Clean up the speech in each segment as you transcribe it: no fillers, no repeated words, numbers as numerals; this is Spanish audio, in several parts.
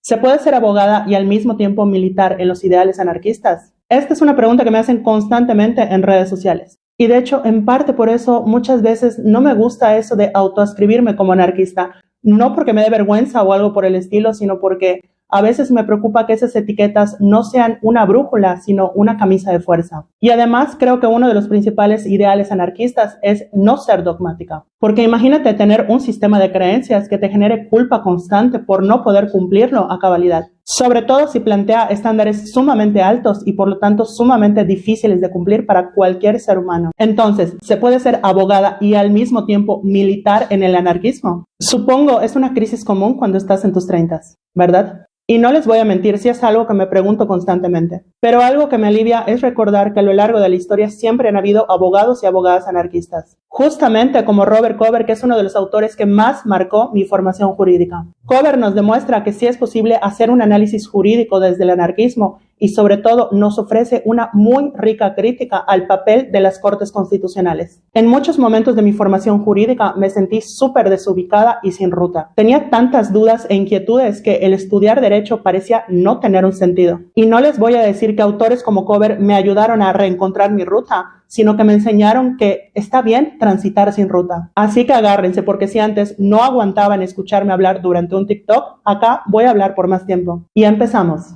¿Se puede ser abogada y al mismo tiempo militar en los ideales anarquistas? Esta es una pregunta que me hacen constantemente en redes sociales. Y de hecho, en parte por eso muchas veces no me gusta eso de autoascribirme como anarquista. No porque me dé vergüenza o algo por el estilo, sino porque a veces me preocupa que esas etiquetas no sean una brújula, sino una camisa de fuerza. Y además creo que uno de los principales ideales anarquistas es no ser dogmática. Porque imagínate tener un sistema de creencias que te genere culpa constante por no poder cumplirlo a cabalidad. Sobre todo si plantea estándares sumamente altos y por lo tanto sumamente difíciles de cumplir para cualquier ser humano. Entonces, ¿se puede ser abogada y al mismo tiempo militar en el anarquismo? Supongo es una crisis común cuando estás en tus 30s, ¿verdad? Y no les voy a mentir, sí es algo que me pregunto constantemente. Pero algo que me alivia es recordar que a lo largo de la historia siempre han habido abogados y abogadas anarquistas. Justamente como Robert Cover, que es uno de los autores que más marcó mi formación jurídica. Cover nos demuestra que sí es posible hacer un análisis jurídico desde el anarquismo y sobre todo nos ofrece una muy rica crítica al papel de las Cortes Constitucionales. En muchos momentos de mi formación jurídica me sentí súper desubicada y sin ruta. Tenía tantas dudas e inquietudes que el estudiar derecho parecía no tener un sentido. Y no les voy a decir que autores como Cover me ayudaron a reencontrar mi ruta, sino que me enseñaron que está bien transitar sin ruta. Así que agárrense, porque si antes no aguantaban escucharme hablar durante un TikTok, acá voy a hablar por más tiempo. Y empezamos.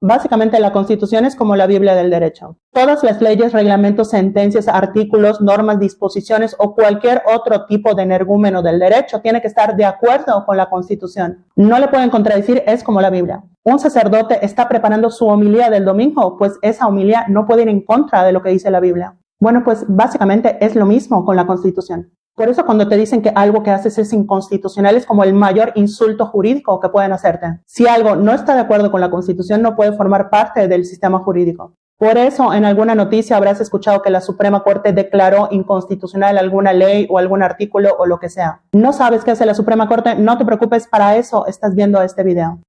Básicamente la Constitución es como la Biblia del derecho. Todas las leyes, reglamentos, sentencias, artículos, normas, disposiciones o cualquier otro tipo de energúmeno del derecho tiene que estar de acuerdo con la Constitución. No le pueden contradecir, es como la Biblia. Un sacerdote está preparando su homilía del domingo, pues esa homilía no puede ir en contra de lo que dice la Biblia. Bueno, pues básicamente es lo mismo con la Constitución. Por eso cuando te dicen que algo que haces es inconstitucional es como el mayor insulto jurídico que pueden hacerte. Si algo no está de acuerdo con la Constitución no puede formar parte del sistema jurídico. Por eso en alguna noticia habrás escuchado que la Suprema Corte declaró inconstitucional alguna ley o algún artículo o lo que sea. ¿No sabes qué hace la Suprema Corte? No te preocupes, para eso estás viendo este video.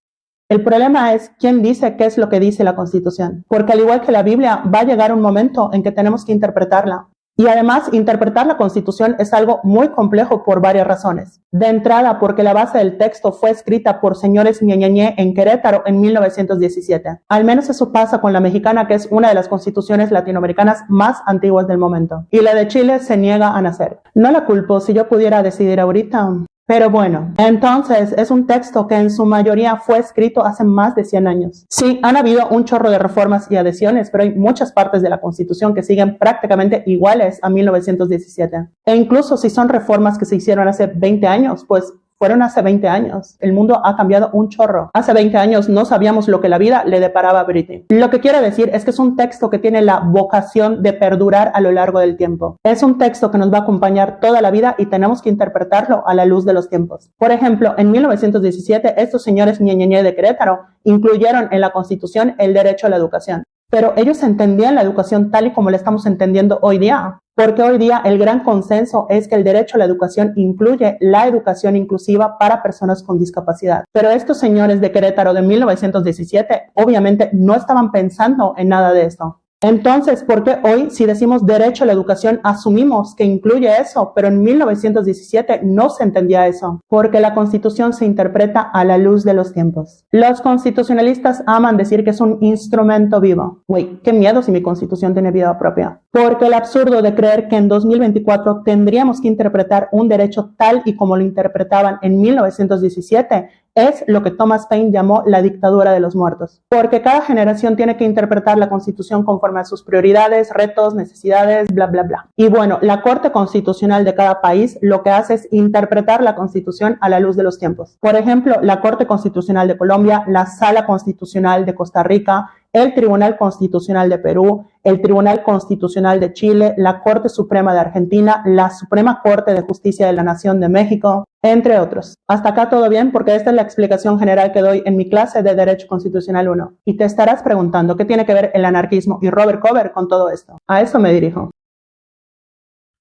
El problema es quién dice qué es lo que dice la Constitución. Porque al igual que la Biblia, va a llegar un momento en que tenemos que interpretarla. Y además, interpretar la Constitución es algo muy complejo por varias razones. De entrada, porque la base del texto fue escrita por señores ñeñeñé en Querétaro en 1917. Al menos eso pasa con la mexicana, que es una de las constituciones latinoamericanas más antiguas del momento. Y la de Chile se niega a nacer. No la culpo, si yo pudiera decidir ahorita. Pero bueno, entonces es un texto que en su mayoría fue escrito hace más de 100 años. Sí, han habido un chorro de reformas y adhesiones, pero hay muchas partes de la Constitución que siguen prácticamente iguales a 1917. E incluso si son reformas que se hicieron hace 20 años, pues fueron hace 20 años. El mundo ha cambiado un chorro. Hace 20 años no sabíamos lo que la vida le deparaba a Britney. Lo que quiero decir es que es un texto que tiene la vocación de perdurar a lo largo del tiempo. Es un texto que nos va a acompañar toda la vida y tenemos que interpretarlo a la luz de los tiempos. Por ejemplo, en 1917, estos señores ñeñeñé de Querétaro incluyeron en la Constitución el derecho a la educación. Pero ellos entendían la educación tal y como la estamos entendiendo hoy día. Porque hoy día el gran consenso es que el derecho a la educación incluye la educación inclusiva para personas con discapacidad. Pero estos señores de Querétaro de 1917 obviamente no estaban pensando en nada de esto. Entonces, ¿por qué hoy, si decimos derecho a la educación, asumimos que incluye eso? Pero en 1917 no se entendía eso, porque la Constitución se interpreta a la luz de los tiempos. Los constitucionalistas aman decir que es un instrumento vivo. Güey, qué miedo si mi Constitución tiene vida propia. Porque el absurdo de creer que en 2024 tendríamos que interpretar un derecho tal y como lo interpretaban en 1917 es lo que Thomas Paine llamó la dictadura de los muertos. Porque cada generación tiene que interpretar la Constitución conforme a sus prioridades, retos, necesidades, bla, bla, bla. Y bueno, la Corte Constitucional de cada país lo que hace es interpretar la Constitución a la luz de los tiempos. Por ejemplo, la Corte Constitucional de Colombia, la Sala Constitucional de Costa Rica, el Tribunal Constitucional de Perú, el Tribunal Constitucional de Chile, la Corte Suprema de Argentina, la Suprema Corte de Justicia de la Nación de México, entre otros. Hasta acá todo bien, porque esta es la explicación general que doy en mi clase de Derecho Constitucional 1. Y te estarás preguntando qué tiene que ver el anarquismo y Robert Cover con todo esto. A eso me dirijo.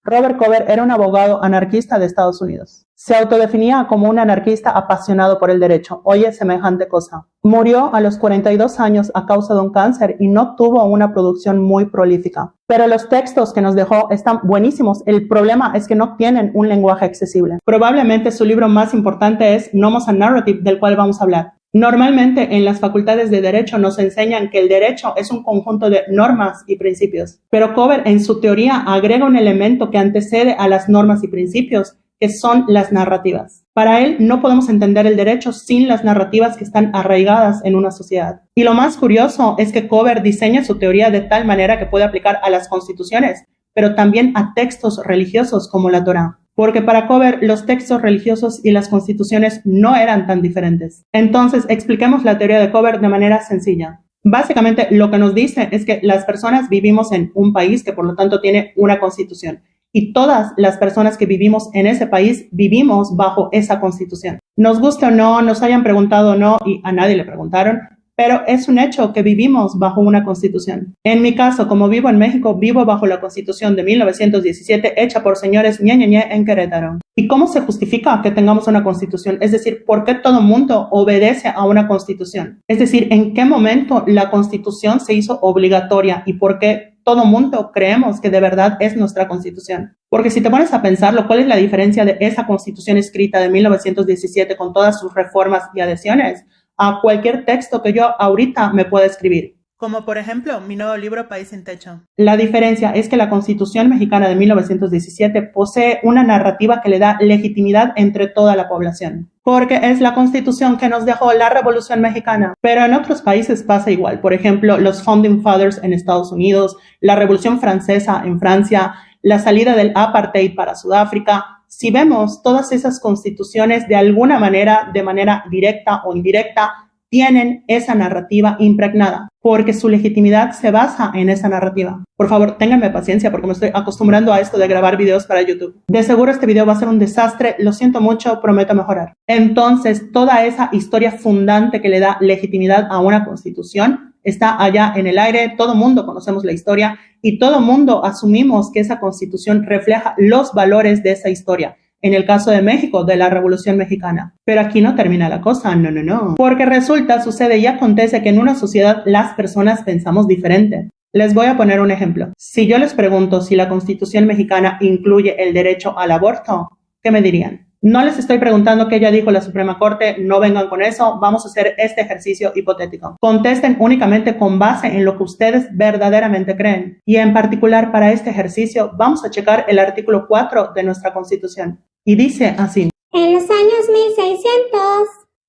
Robert Cover era un abogado anarquista de Estados Unidos. Se autodefinía como un anarquista apasionado por el derecho. Oye, semejante cosa. Murió a los 42 años a causa de un cáncer y no tuvo una producción muy prolífica. Pero los textos que nos dejó están buenísimos. El problema es que no tienen un lenguaje accesible. Probablemente su libro más importante es Nomos and Narrative, del cual vamos a hablar. Normalmente en las facultades de Derecho nos enseñan que el derecho es un conjunto de normas y principios, pero Cover en su teoría agrega un elemento que antecede a las normas y principios, que son las narrativas. Para él no podemos entender el derecho sin las narrativas que están arraigadas en una sociedad. Y lo más curioso es que Cover diseña su teoría de tal manera que puede aplicar a las constituciones, pero también a textos religiosos como la Torá. Porque para Cover los textos religiosos y las constituciones no eran tan diferentes. Entonces, expliquemos la teoría de Cover de manera sencilla. Básicamente, lo que nos dice es que las personas vivimos en un país que por lo tanto tiene una constitución. Y todas las personas que vivimos en ese país vivimos bajo esa constitución. Nos guste o no, nos hayan preguntado o no, y a nadie le preguntaron, pero es un hecho que vivimos bajo una constitución. En mi caso, como vivo en México, vivo bajo la constitución de 1917 hecha por señores ñe en Querétaro. ¿Y cómo se justifica que tengamos una constitución? Es decir, ¿por qué todo mundo obedece a una constitución? Es decir, ¿en qué momento la constitución se hizo obligatoria y por qué todo mundo creemos que de verdad es nuestra constitución? Porque si te pones a pensarlo, ¿cuál es la diferencia de esa constitución escrita de 1917 con todas sus reformas y adhesiones a cualquier texto que yo ahorita me pueda escribir? Como por ejemplo, mi nuevo libro País sin Techo. La diferencia es que la Constitución mexicana de 1917 posee una narrativa que le da legitimidad entre toda la población. Porque es la Constitución que nos dejó la Revolución Mexicana. Pero en otros países pasa igual. Por ejemplo, los Founding Fathers en Estados Unidos, la Revolución Francesa en Francia, la salida del Apartheid para Sudáfrica. Si vemos todas esas constituciones de alguna manera, de manera directa o indirecta, tienen esa narrativa impregnada, porque su legitimidad se basa en esa narrativa. Por favor, ténganme paciencia porque me estoy acostumbrando a esto de grabar videos para YouTube. De seguro este video va a ser un desastre, lo siento mucho, prometo mejorar. Entonces, toda esa historia fundante que le da legitimidad a una constitución está allá en el aire, todo mundo conocemos la historia y todo mundo asumimos que esa constitución refleja los valores de esa historia. En el caso de México, de la Revolución Mexicana. Pero aquí no termina la cosa, no. Porque resulta, sucede y acontece que en una sociedad las personas pensamos diferente. Les voy a poner un ejemplo. Si yo les pregunto si la Constitución mexicana incluye el derecho al aborto, ¿qué me dirían? No les estoy preguntando qué ya dijo la Suprema Corte, no vengan con eso, vamos a hacer este ejercicio hipotético. Contesten únicamente con base en lo que ustedes verdaderamente creen. Y en particular para este ejercicio vamos a checar el artículo 4 de nuestra Constitución. Y dice así. En los años 1600.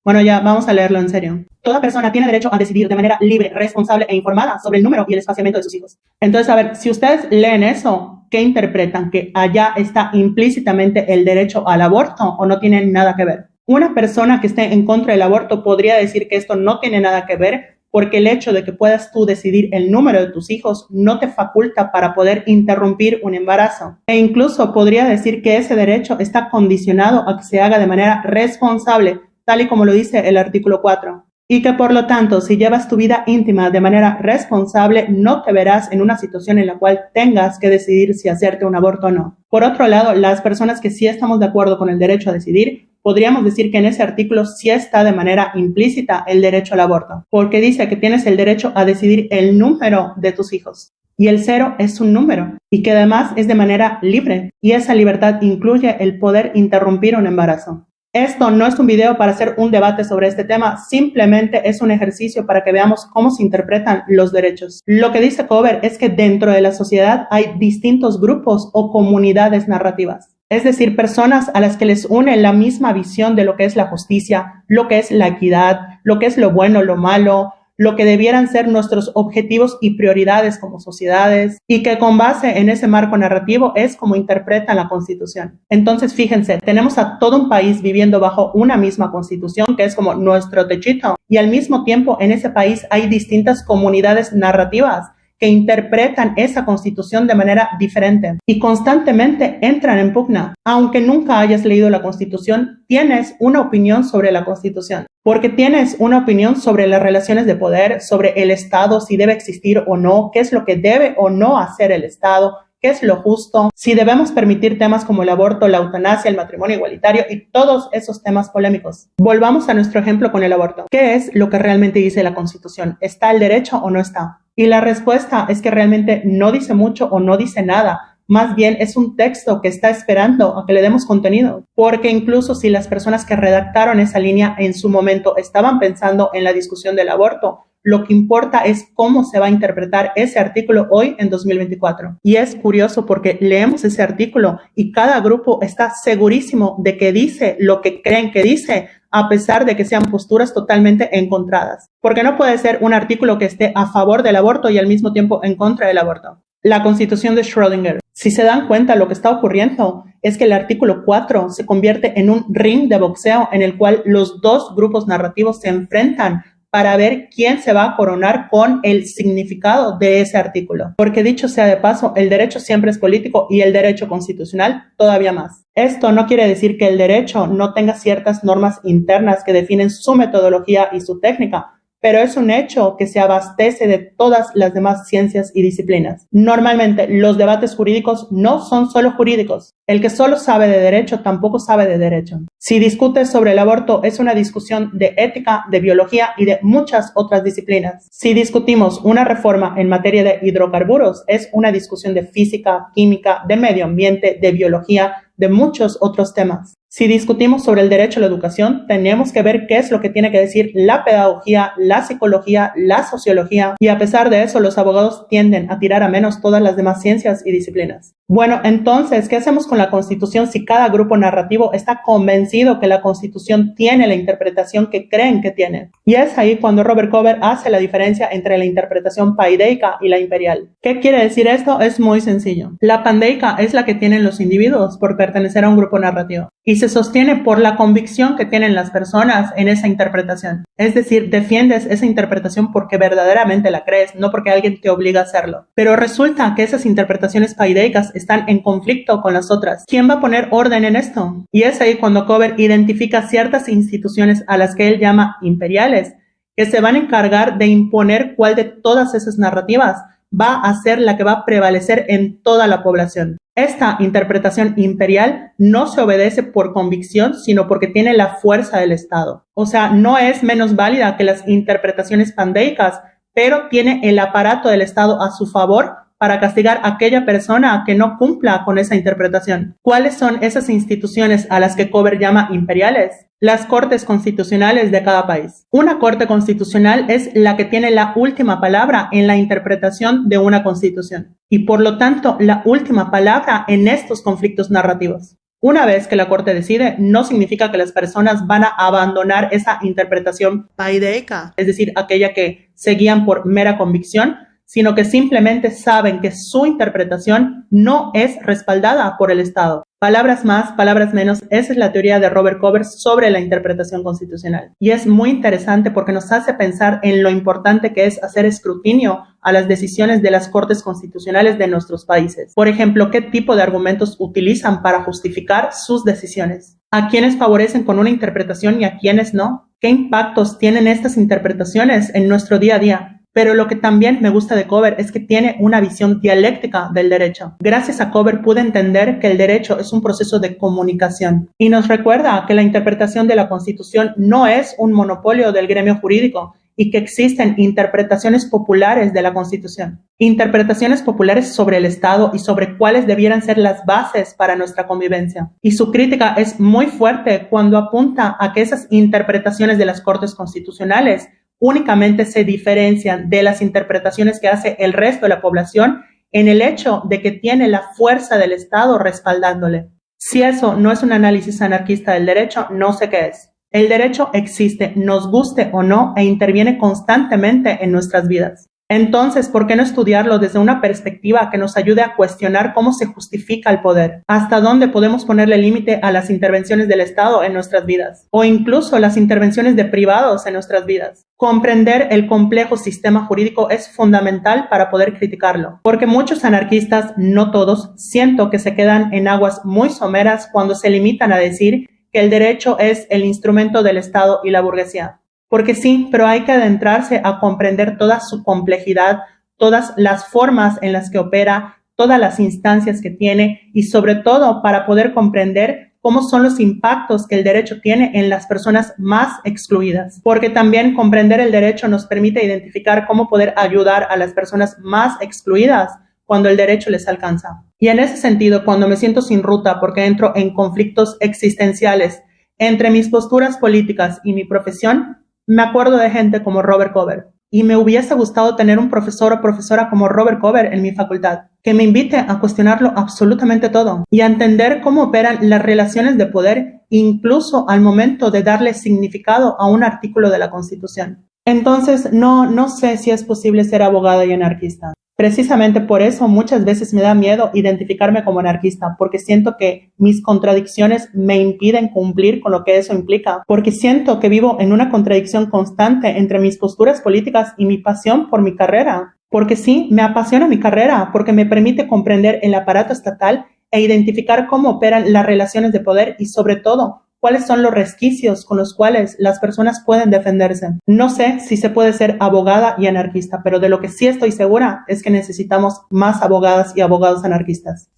Bueno, ya vamos a leerlo en serio. Toda persona tiene derecho a decidir de manera libre, responsable e informada sobre el número y el espaciamiento de sus hijos. Entonces, a ver, si ustedes leen eso, ¿qué interpretan? ¿Que allá está implícitamente el derecho al aborto o no tiene nada que ver? Una persona que esté en contra del aborto podría decir que esto no tiene nada que ver porque el hecho de que puedas tú decidir el número de tus hijos no te faculta para poder interrumpir un embarazo. E incluso podría decir que ese derecho está condicionado a que se haga de manera responsable, tal y como lo dice el artículo 4. Y que por lo tanto, si llevas tu vida íntima de manera responsable, no te verás en una situación en la cual tengas que decidir si hacerte un aborto o no. Por otro lado, las personas que sí estamos de acuerdo con el derecho a decidir, podríamos decir que en ese artículo sí está de manera implícita el derecho al aborto, porque dice que tienes el derecho a decidir el número de tus hijos. Y el 0 es un número, y que además es de manera libre, y esa libertad incluye el poder interrumpir un embarazo. Esto no es un video para hacer un debate sobre este tema, simplemente es un ejercicio para que veamos cómo se interpretan los derechos. Lo que dice Cover es que dentro de la sociedad hay distintos grupos o comunidades narrativas. Es decir, personas a las que les une la misma visión de lo que es la justicia, lo que es la equidad, lo que es lo bueno, lo malo, lo que debieran ser nuestros objetivos y prioridades como sociedades, y que con base en ese marco narrativo es como interpretan la Constitución. Entonces, fíjense, tenemos a todo un país viviendo bajo una misma Constitución, que es como nuestro techito, y al mismo tiempo en ese país hay distintas comunidades narrativas que interpretan esa Constitución de manera diferente y constantemente entran en pugna. Aunque nunca hayas leído la Constitución, tienes una opinión sobre la Constitución, porque tienes una opinión sobre las relaciones de poder, sobre el Estado, si debe existir o no, qué es lo que debe o no hacer el Estado, qué es lo justo, si debemos permitir temas como el aborto, la eutanasia, el matrimonio igualitario y todos esos temas polémicos. Volvamos a nuestro ejemplo con el aborto. ¿Qué es lo que realmente dice la Constitución? ¿Está el derecho o no está? Y la respuesta es que realmente no dice mucho o no dice nada. Más bien es un texto que está esperando a que le demos contenido, porque incluso si las personas que redactaron esa línea en su momento estaban pensando en la discusión del aborto, lo que importa es cómo se va a interpretar ese artículo hoy en 2024. Y es curioso porque leemos ese artículo y cada grupo está segurísimo de que dice lo que creen que dice, a pesar de que sean posturas totalmente encontradas. Porque no puede ser un artículo que esté a favor del aborto y al mismo tiempo en contra del aborto. La Constitución de Schrödinger. Si se dan cuenta, lo que está ocurriendo es que el artículo 4 se convierte en un ring de boxeo en el cual los dos grupos narrativos se enfrentan para ver quién se va a coronar con el significado de ese artículo. Porque dicho sea de paso, el derecho siempre es político y el derecho constitucional todavía más. Esto no quiere decir que el derecho no tenga ciertas normas internas que definen su metodología y su técnica, pero es un hecho que se abastece de todas las demás ciencias y disciplinas. Normalmente, los debates jurídicos no son solo jurídicos. El que solo sabe de derecho tampoco sabe de derecho. Si discutes sobre el aborto, es una discusión de ética, de biología y de muchas otras disciplinas. Si discutimos una reforma en materia de hidrocarburos, es una discusión de física, química, de medio ambiente, de biología, de muchos otros temas. Si discutimos sobre el derecho a la educación, tenemos que ver qué es lo que tiene que decir la pedagogía, la psicología, la sociología, y a pesar de eso, los abogados tienden a tirar a menos todas las demás ciencias y disciplinas. Bueno, entonces, ¿qué hacemos con la Constitución si cada grupo narrativo está convencido que la Constitución tiene la interpretación que creen que tiene? Y es ahí cuando Robert Cover hace la diferencia entre la interpretación paideica y la imperial. ¿Qué quiere decir esto? Es muy sencillo. La pandeica es la que tienen los individuos por pertenecer a un grupo narrativo y se sostiene por la convicción que tienen las personas en esa interpretación. Es decir, defiendes esa interpretación porque verdaderamente la crees, no porque alguien te obliga a hacerlo. Pero resulta que esas interpretaciones paideicas están en conflicto con las otras. ¿Quién va a poner orden en esto? Y es ahí cuando Cover identifica ciertas instituciones a las que él llama imperiales, que se van a encargar de imponer cuál de todas esas narrativas va a ser la que va a prevalecer en toda la población. Esta interpretación imperial no se obedece por convicción, sino porque tiene la fuerza del Estado. O sea, no es menos válida que las interpretaciones pandeicas, pero tiene el aparato del Estado a su favor para castigar a aquella persona que no cumpla con esa interpretación. ¿Cuáles son esas instituciones a las que Cover llama imperiales? Las cortes constitucionales de cada país. Una corte constitucional es la que tiene la última palabra en la interpretación de una constitución y por lo tanto la última palabra en estos conflictos narrativos. Una vez que la corte decide, no significa que las personas van a abandonar esa interpretación paideica, es decir, aquella que se guían por mera convicción, sino que simplemente saben que su interpretación no es respaldada por el Estado. Palabras más, palabras menos, esa es la teoría de Robert Cover sobre la interpretación constitucional. Y es muy interesante porque nos hace pensar en lo importante que es hacer escrutinio a las decisiones de las cortes constitucionales de nuestros países. Por ejemplo, ¿qué tipo de argumentos utilizan para justificar sus decisiones? ¿A quiénes favorecen con una interpretación y a quiénes no? ¿Qué impactos tienen estas interpretaciones en nuestro día a día? Pero lo que también me gusta de Cover es que tiene una visión dialéctica del derecho. Gracias a Cover pude entender que el derecho es un proceso de comunicación y nos recuerda que la interpretación de la Constitución no es un monopolio del gremio jurídico y que existen interpretaciones populares de la Constitución. Interpretaciones populares sobre el Estado y sobre cuáles debieran ser las bases para nuestra convivencia. Y su crítica es muy fuerte cuando apunta a que esas interpretaciones de las Cortes Constitucionales únicamente se diferencian de las interpretaciones que hace el resto de la población en el hecho de que tiene la fuerza del Estado respaldándole. Si eso no es un análisis anarquista del derecho, no sé qué es. El derecho existe, nos guste o no, e interviene constantemente en nuestras vidas. Entonces, ¿por qué no estudiarlo desde una perspectiva que nos ayude a cuestionar cómo se justifica el poder? ¿Hasta dónde podemos ponerle límite a las intervenciones del Estado en nuestras vidas? O incluso las intervenciones de privados en nuestras vidas. Comprender el complejo sistema jurídico es fundamental para poder criticarlo, porque muchos anarquistas, no todos, siento que se quedan en aguas muy someras cuando se limitan a decir que el derecho es el instrumento del Estado y la burguesía. Porque sí, pero hay que adentrarse a comprender toda su complejidad, todas las formas en las que opera, todas las instancias que tiene y sobre todo para poder comprender cómo son los impactos que el derecho tiene en las personas más excluidas, porque también comprender el derecho nos permite identificar cómo poder ayudar a las personas más excluidas cuando el derecho les alcanza. Y en ese sentido, cuando me siento sin ruta porque entro en conflictos existenciales entre mis posturas políticas y mi profesión, me acuerdo de gente como Robert Cover. Y me hubiese gustado tener un profesor o profesora como Robert Cover en mi facultad, que me invite a cuestionarlo absolutamente todo y a entender cómo operan las relaciones de poder, incluso al momento de darle significado a un artículo de la Constitución. Entonces, no sé si es posible ser abogada y anarquista. Precisamente por eso muchas veces me da miedo identificarme como anarquista, porque siento que mis contradicciones me impiden cumplir con lo que eso implica, porque siento que vivo en una contradicción constante entre mis posturas políticas y mi pasión por mi carrera. Porque sí, me apasiona mi carrera, porque me permite comprender el aparato estatal e identificar cómo operan las relaciones de poder y sobre todo, cuáles son los resquicios con los cuales las personas pueden defenderse. No sé si se puede ser abogada y anarquista, pero de lo que sí estoy segura es que necesitamos más abogadas y abogados anarquistas.